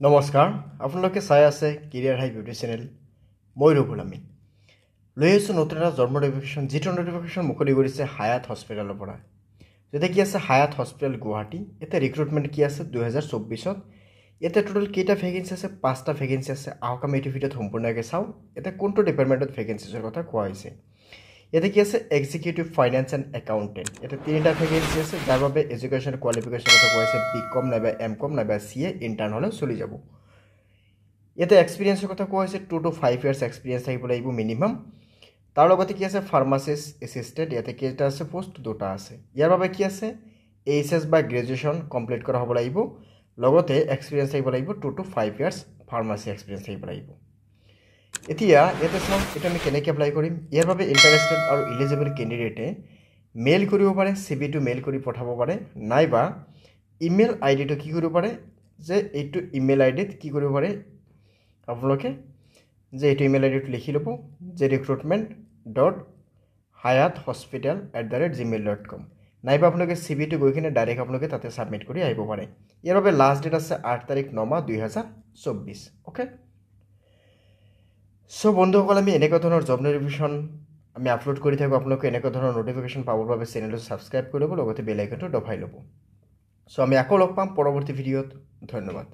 নমস্কাৰ আপোনালোকে চাই আছে কেৰিয়াৰ হাই বিউটি চেনেল মই ৰঘুল আমি লৈ আছোঁ নতুন এটা জব নটিফিকেশ্যন যিটো নটিফিকেশ্যন মুকলি কৰিছে হায়াত হস্পিটেলৰ পৰা যেতিয়া কি আছে হায়াত হস্পিটেল গুৱাহাটী এতিয়া ৰিক্ৰুটমেণ্ট কি আছে 2024ত এতিয়া টোটেল কেইটা ভেকেঞ্চি আছে 5টা ভেকেঞ্চি আছে আহক আমি এইটো ভিডিঅ'ত সম্পূৰ্ণকৈ চাওঁ এতিয়া কোনটো ডিপাৰ্টমেণ্টত ভেকেঞ্চিৰ কথা কোৱা হৈছে ইয়াতে কি আছে এক্সিকিউটিভ ফাইনেন্স এণ্ড একাউণ্টেণ্ট এতিয়া তিনিটা ভেকেঞ্চি আছে যাৰ বাবে এডুকেশ্যন কোৱালিফিকেশ্যন কথা কোৱা হৈছে বিকম নাইবা এমকম নাইবা CA ইণ্টাৰ্ণ হ'লে চলি যাব ইয়াতে এক্সপিৰিয়েন্সৰ কথা কোৱা হৈছে 2 to 5 ইয়াৰ্ছ এক্সপিৰিয়েন্স থাকিব লাগিব মিনিমাম তাৰ লগতে কি আছে ফাৰ্মাচিষ্ট এছিষ্টেণ্ট ইয়াতে কেইটা আছে পোষ্ট দুটা আছে ইয়াৰ বাবে কি আছে এইচএছ বা গ্ৰেজুৱেশ্যন কমপ্লিট কৰা হ'ব লাগিব লগতে এক্সপিৰিয়েন্স থাকিব লাগিব 2 to 5 ইয়াৰ্ছ ফাৰ্মাচী এক্সপিৰিয়েন্স থাকিব লাগিব এতিয়া ইয়াতে চাওঁ এটা আমি কেনেকৈ এপ্লাই কৰিম ইয়াৰ বাবে ইণ্টাৰেষ্টেড আৰু ইলিজিবল কেণ্ডিডেটে মেইল কৰিব পাৰে CVটো মেইল কৰি পঠাব পাৰে নাইবা ইমেইল আইডিটো কি কৰিব পাৰে যে এইটো ইমেইল আইডিত কি কৰিব পাৰে আপোনালোকে যে এইটো ইমেইল আইডিটো লিখি ল'ব যে recruitment.hayathospital@gmail.com নাইবা আপোনালোকে CVটো গৈ কিনে ডাইৰেক্ট আপোনালোকে তাতে ছাবমিট কৰি আহিব পাৰে ইয়াৰ বাবে লাষ্ট ডেট আছে 8 তাৰিখ 9 মাহ 2024 ওকে সো বন্ধুসকল আমি এনেকুৱা ধৰণৰ জব নটিফিকেশ্যন আমি আপলোড কৰি থাকোঁ আপোনালোকে এনেকুৱা ধৰণৰ নটিফিকেশ্যন পাবৰ বাবে চেনেলটো ছাবস্ক্ৰাইব কৰি ল'ব লগতে বেল আইকনটো দবাই ল'ব সো আমি আকৌ লগ পাম পৰৱৰ্তী ভিডিঅ'ত ধন্যবাদ